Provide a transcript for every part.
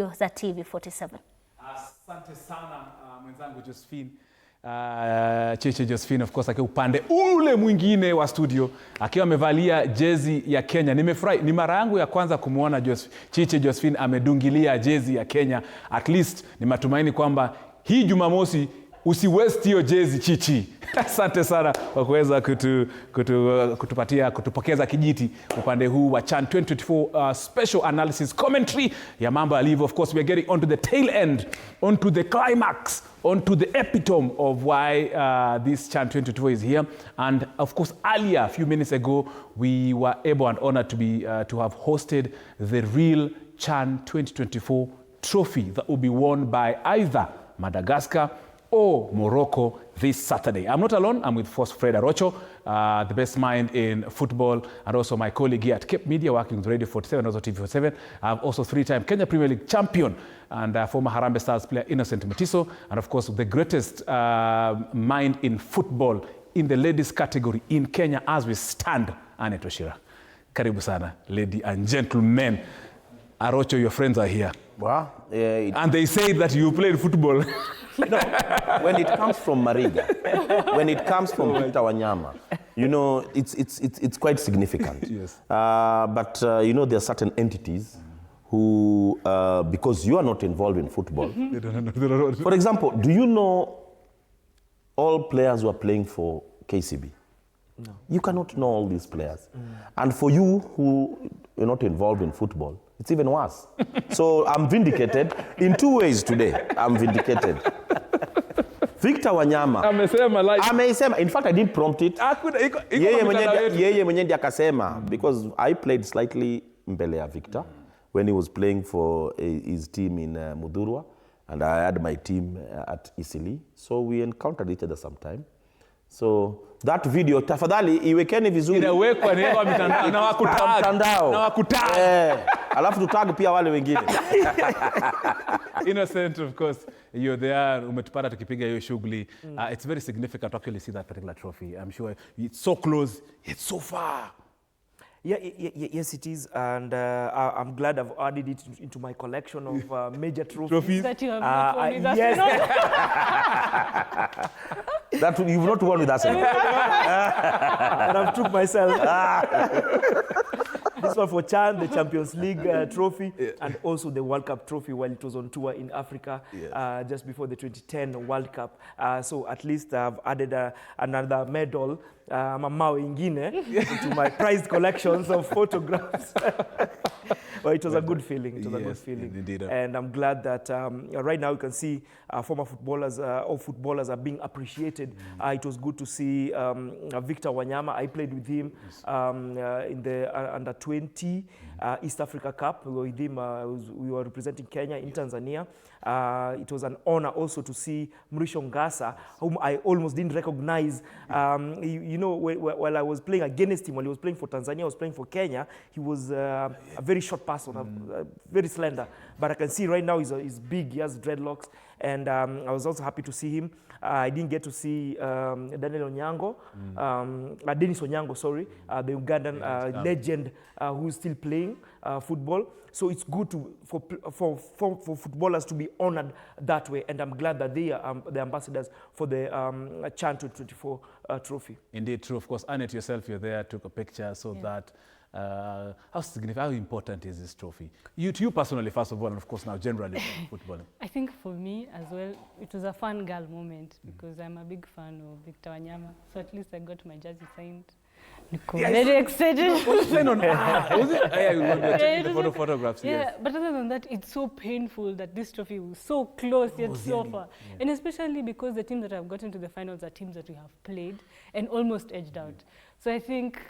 za TV47. Asante sana mwenzangu Josephine. Cheche Josephine, of course, akiwa upande ule mwingine wa studio akiwa amevalia jezi ya Kenya. Nimefurahi, ni mara yangu ya kwanza kumuona Cheche Josephine amedungilia jezi ya Kenya. At least ni matumaini kwamba hii Jumamosi usiwest hiyo jezi Chichi. Asante sana kwa kuweza kutupokeza kijiti upande huu wa Chan 2024 special analysis commentary ya mambo alivyo. Of course, we are getting onto the tail end, onto the climax, onto the epitome of why this Chan 2024 is here. And of course, earlier, a few minutes ago, we were able and honored to have hosted the real Chan 2024 trophy that will be won by either Madagascar or Morocco this Saturday. I'm not alone. I'm with first Fred Arocho, the best mind in football, and also my colleague here at Cape Media working with Radio 47 and also TV47. I'm also three-time Kenya Premier League champion and former Harambee Stars player Innocent Mutiso, and of course the greatest mind in football in the ladies category in Kenya as we stand, Annette Oshira. Karibu sana, lady and gentlemen. Arocho, your friends are here. Wow. And they say that you played football. No, when it comes from Mariga, when it comes from Victor Wanyama, you know, it's quite significant. Yes. But you know, there are certain entities who, because you are not involved in football. They don't know. For example, do you know all players who are playing for KCB? No. You cannot know all these players. And for you who are not involved in football, it's even worse. So I'm vindicated in two ways today. I'm vindicated. Victor Wanyama. Amesema. In fact, I didn't prompt it. Yeye mwenye ndiye akasema because I played slightly mbele ya Victor when he was playing for his team in Mudhurwa, and I had my team at Isili. So we encountered each other sometime. So that video tafadhali iwekeni vizuri. Inawekwa kwa mitandao na wakutag. Alafu tutag pia wale wengine. Innocent, of course, you're there, umetupata tukipiga hiyo shughuli. It's very significant to actually see that particular trophy. I'm sure it's so close, it's so far. Yes, it is, and I'm glad I've added it into my collection of major trophies. That you have not won with us. Yes. That you've not won with us. And I've took myself. This one for Chan, the Champions League trophy, and also the World Cup trophy while it was on tour in Africa just before the 2010 World Cup. So at least I've added another medal, mamao ingine, into my prized collections of photographs. Well, it was a good feeling. It was a good feeling. Indeed. And I'm glad that right now you can see former footballers or footballers are being appreciated. It was good to see Victor Wanyama. I played with him in the under 20 East Africa Cup. We were with him. We were representing Kenya in Tanzania. It was an honor also to see Mrisho Ngasa, whom I almost didn't recognize. You know, while I was playing against him, while he was playing for Tanzania, I was playing for Kenya, he was a very short person, very slender. But I can see right now he's big, he has dreadlocks. And I was also happy to see him. I didn't get to see Daniel Onyango, Dennis Onyango, sorry, the Ugandan legend who's still playing football. So it's good for footballers to be honored that way, and I'm glad that they are the ambassadors for the Chan 2024 trophy. Indeed, true. Of course, Annette, yourself, you're there, took a picture so that how significant, how important is this trophy? To you personally, first of all, and of course now generally footballing. I think for me as well, it was a fun girl moment because I'm a big fan of Victor Wanyama. So at least I got my jersey signed. Very excited. Was it? The photographs. Yeah, yes. but other than that, it's so painful that this trophy was so close yet so far. Yeah. And especially because the team that have gotten to the finals are teams that we have played and almost edged out. So I think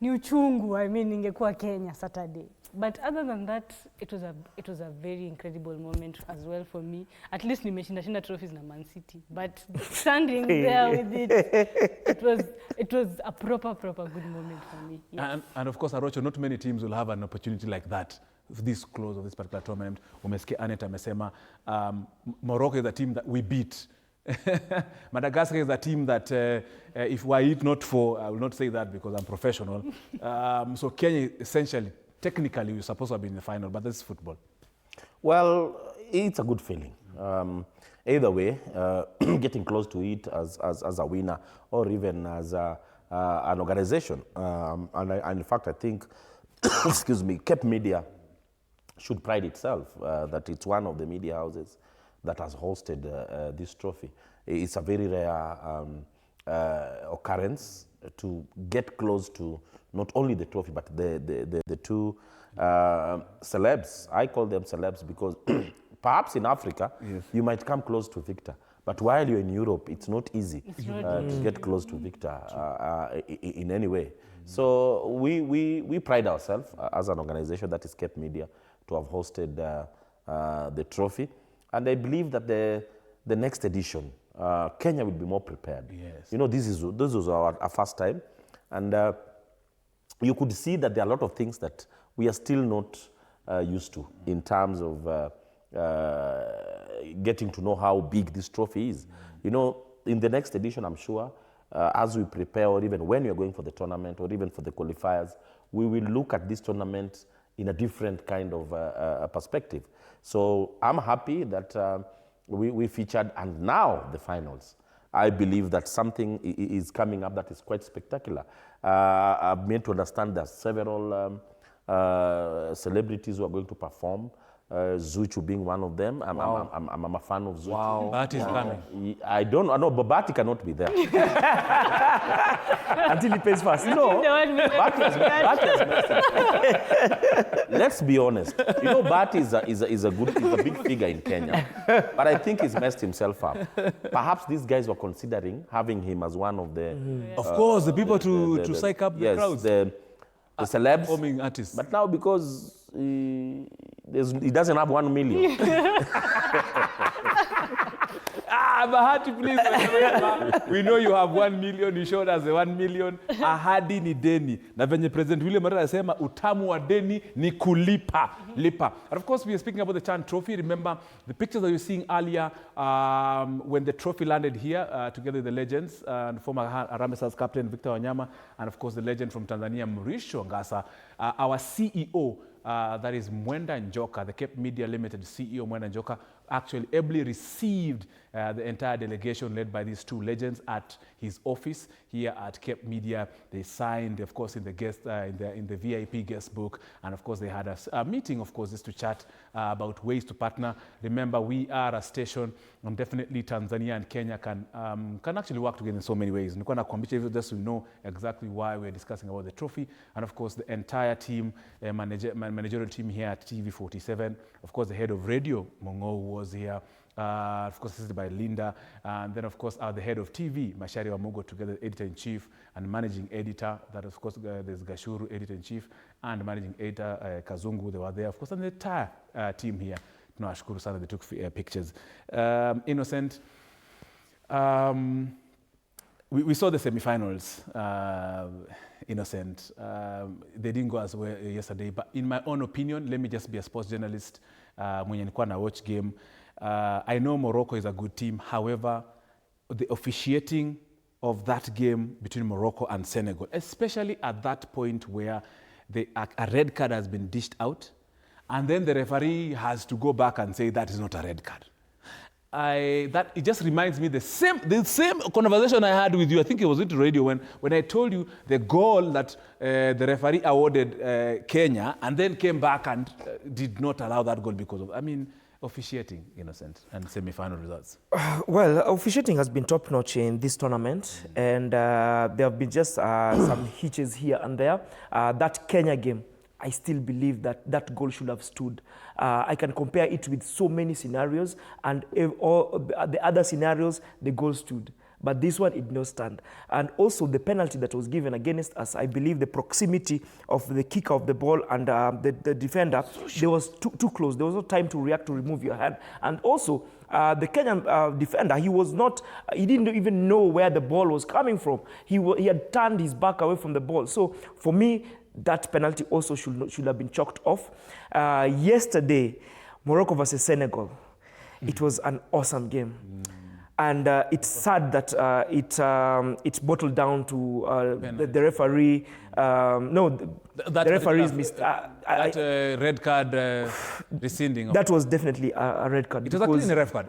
ni uchungu, I mean, ingekuwa Kenya Saturday. But other than that, it was a very incredible moment as well for me. At least nimeshinda trophies na Man City. But standing there with it was a proper good moment for me. Yes. And of course, Arocho, not many teams will have an opportunity like that, this close of this particular tournament. Umesikia Annette amesema, Morocco is a team that we beat. Madagascar is a team that, if were it not for, I will not say that because I'm professional. So Kenya, essentially, technically, you're supposed to have been in the final, but this is football. Well, it's a good feeling. Either way, getting close to it as a winner or even as an organization. And in fact, I think, excuse me, Cape Media should pride itself that it's one of the media houses that has hosted this trophy. It's a very rare occurrence to get close to not only the trophy, but the two celebs. I call them celebs because perhaps in Africa, you might come close to Victor. But while you're in Europe, it's not easy to get close to Victor in any way. So we pride ourselves as an organization that is Cape Media to have hosted the trophy. And I believe that the next edition, Kenya will be more prepared. Yes. You know, this was our first time. And you could see that there are a lot of things that we are still not used to in terms of getting to know how big this trophy is. You know, in the next edition, I'm sure, as we prepare, or even when you're going for the tournament, or even for the qualifiers, we will look at this tournament in a different kind of perspective. So I'm happy that we featured, and now the finals. I believe that something is coming up that is quite spectacular. I've made to understand that several celebrities who are going to perform, Zuchu being one of them. I'm a fan of Zuchu. Wow. That is coming. I don't know, but Bati cannot be there. Until he pays first. No, Bati has messed it. Let's be honest. You know, Bati is a big figure in Kenya, but I think he's messed himself up. Perhaps these guys were considering having him as one of the... Of course, the people to psych up the crowds. The celebs. Performing artists. But now because he doesn't have 1 million. Bahati, please. We know you have 1 million. You showed us the 1 million. Ahadi ni deni. Na venye President William Ruto anasema utamu wa deni ni kulipa. Lipa. And of course, we are speaking about the Chan Trophy. Remember the pictures that you were seeing earlier when the trophy landed here together with the legends and former Harambee Stars captain Victor Wanyama, and of course the legend from Tanzania, Mrisho Ngasa, our CEO. That is Mwenda Njoka, the Cape Media Limited CEO Mwenda Njoka, actually ably received the entire delegation led by these two legends at his office here at Cape Media. They signed, of course, in the guest in the VIP guest book, and of course they had a meeting, of course, just to chat about ways to partner. Remember, we are a station, and definitely Tanzania and Kenya can actually work together in so many ways. Just to know exactly why we're discussing about the trophy, and of course the entire team, managerial team here at TV47. Of course, the head of radio, Mongo, was here. Of course, assisted by Linda. And then, of course, the head of TV, Mashari Wamugo, together editor-in-chief and managing editor. That, of course, there's Gashuru, editor-in-chief, and managing editor, Kazungu. They were there, of course, and the entire team here. Tunawashukuru sana, they took pictures. Innocent. We saw the semi-finals. Innocent. They didn't go as well yesterday, but in my own opinion, let me just be a sports journalist. Mwenye nilikuwa na watch game. I know Morocco is a good team. However, the officiating of that game between Morocco and Senegal, especially at that point where a red card has been dished out, and then the referee has to go back and say that is not a red card. It just reminds me the same conversation I had with you. I think it was on the radio when I told you the goal that the referee awarded Kenya, and then came back and did not allow that goal because of, officiating, Innocent, and semi-final results. Well, officiating has been top-notch in this tournament, and there have been just some hitches here and there. That Kenya game, I still believe that goal should have stood. I can compare it with so many scenarios, and all the other scenarios, the goal stood. But this one, it did not stand. And also the penalty that was given against us, I believe the proximity of the kicker of the ball and the defender, there was too close. There was no time to react, to remove your hand. And also, the Kenyan defender, he didn't even know where the ball was coming from. He had turned his back away from the ball. So for me, that penalty also should have been chalked off. Yesterday, Morocco versus Senegal, it was an awesome game. And it's sad that it's bottled down to the referee. The referee's missed. Red card rescinding. That was definitely a red card. It was actually a red card.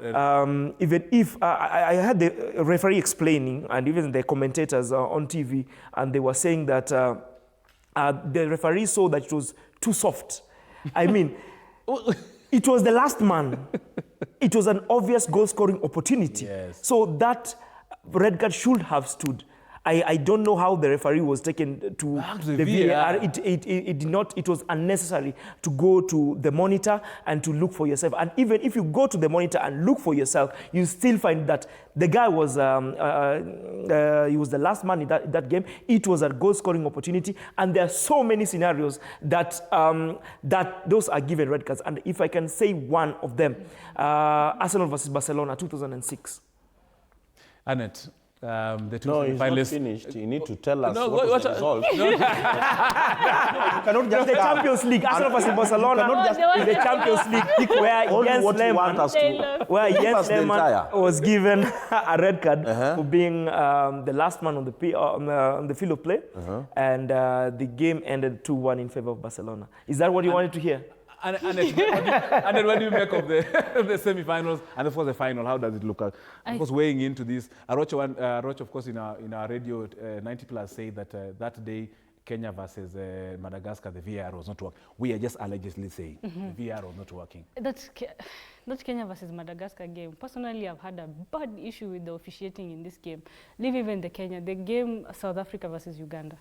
Even if I had the referee explaining, and even the commentators on TV, and they were saying that the referee saw that it was too soft. I mean, it was the last man. It was an obvious goal-scoring opportunity. Yes. So that red card should have stood. I don't know how the referee was taken to the VAR. It did not. It was unnecessary to go to the monitor and to look for yourself. And even if you go to the monitor and look for yourself, you still find that the guy was he was the last man in that game. It was a goal-scoring opportunity, and there are so many scenarios that that those are given red cards. And if I can say one of them, Arsenal versus Barcelona, 2006. Annette. The two No, he's not finalists. finished. You need to tell us No, what was the result. You cannot just The Champions League, Arsenal versus Barcelona, in the Champions League pick where only Jens what you want Lehmann, us to. where Give Jens us the Lehmann entire. was given a red card for being the last man on the field of play, and the game ended 2-1 in favor of Barcelona. Is that what you wanted to hear? And then what do you make of the semi-finals and of course the final? How does it look? Of course, weighing into this, Arocho, of course, in our radio 90 plus say that that day Kenya versus Madagascar, the VAR was not working. We are just allegedly saying the VAR was not working. That Kenya versus Madagascar game, personally, I've had a bad issue with the officiating in this game. Leave even the game South Africa versus Uganda.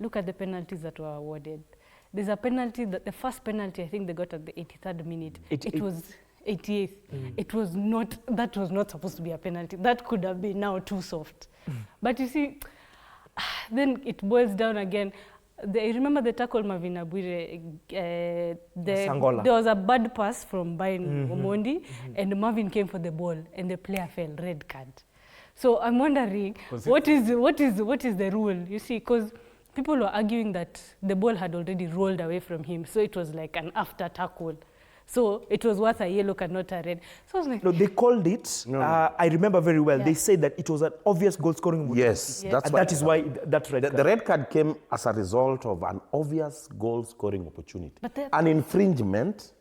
Look at the penalties that were awarded. There's a penalty, the first penalty, I think they got at the 83rd minute. It was 88th. That was not supposed to be a penalty. That could have been now too soft. But you see, then it boils down again. I remember the tackle Marvin Abuire, there was a bad pass from Bain Omondi, and Marvin came for the ball, and the player fell, red card. So I'm wondering, what is the rule? You see, because people were arguing that the ball had already rolled away from him, so it was like an after tackle. So it was worth a yellow card, not a red. So I was like, no, they called it. I remember very well. Yeah. They said that it was an obvious goal-scoring opportunity. Yes, that's and that is why that red card. The red card came as a result of an obvious goal-scoring opportunity. An infringement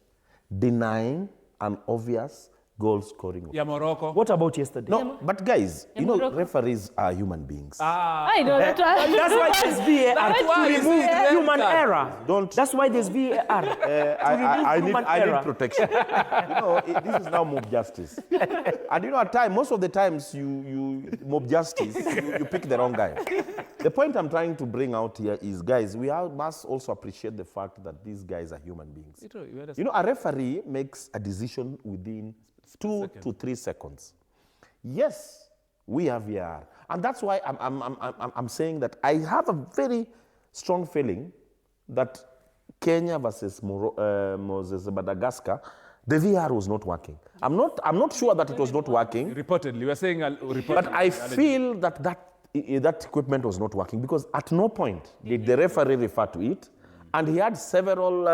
denying an obvious goal-scoring. Yeah, Morocco. What about yesterday? No, but guys, you know, referees are human beings. I know that. That's why there's VAR to remove human error. That's why there's VAR. I need protection. You know, this is now mob justice. And you know, at times, most of the times, you mob justice, you pick the wrong guy. The point I'm trying to bring out here is, guys, we must also appreciate the fact that these guys are human beings. You know, a referee makes a decision within 2 to 3 seconds. Yes, we have VAR. And that's why I'm saying that I have a very strong feeling that Kenya versus Madagascar, the VAR was not working. I'm not sure that it was not working. Reportedly, we're saying but I feel that equipment was not working because at no point did the referee refer to it, and he had several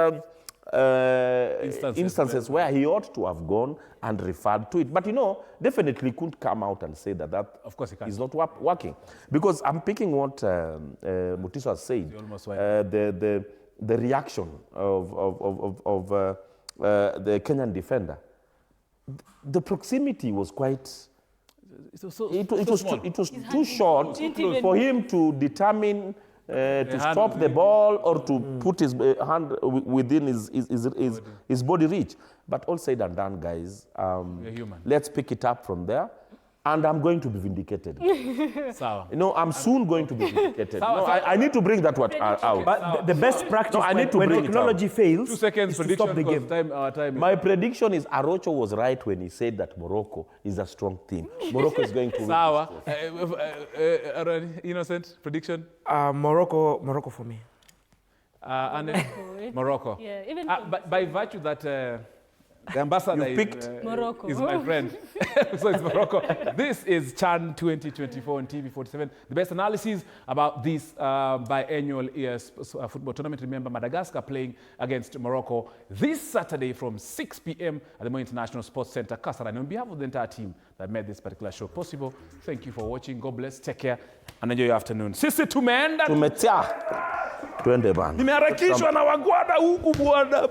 instances where he ought to have gone and referred to it. But you know, definitely couldn't come out and say that of course is not working. Because I'm picking what Mutiso has said, the reaction of the Kenyan defender. The proximity was quite... It was too short for him to determine to stop the ball or to put his hand within his body reach. But all said and done, guys, let's pick it up from there. And I'm going to be vindicated. You know, I'm soon going to be vindicated. No, I need to bring that out. But the best practice when technology fails 2 seconds is to stop the game. My prediction is Arocho was right when he said that Morocco is a strong team. Morocco is going to win. Innocent prediction? Morocco for me. Morocco. Yeah, even by virtue that The ambassador You picked Morocco. is my friend. So it's Morocco. This is Chan 2024 on TV47. The best analysis about this biannual football tournament. Remember, Madagascar playing against Morocco this Saturday from 6 p.m. at the Moi International Sports Center, Kasarani. On behalf of the entire team that made this particular show possible, thank you for watching. God bless, take care, and enjoy your afternoon. Sisi tumeenda. Tumetia. Twende bana. Nimeharakishwa na wagwada huku bwana.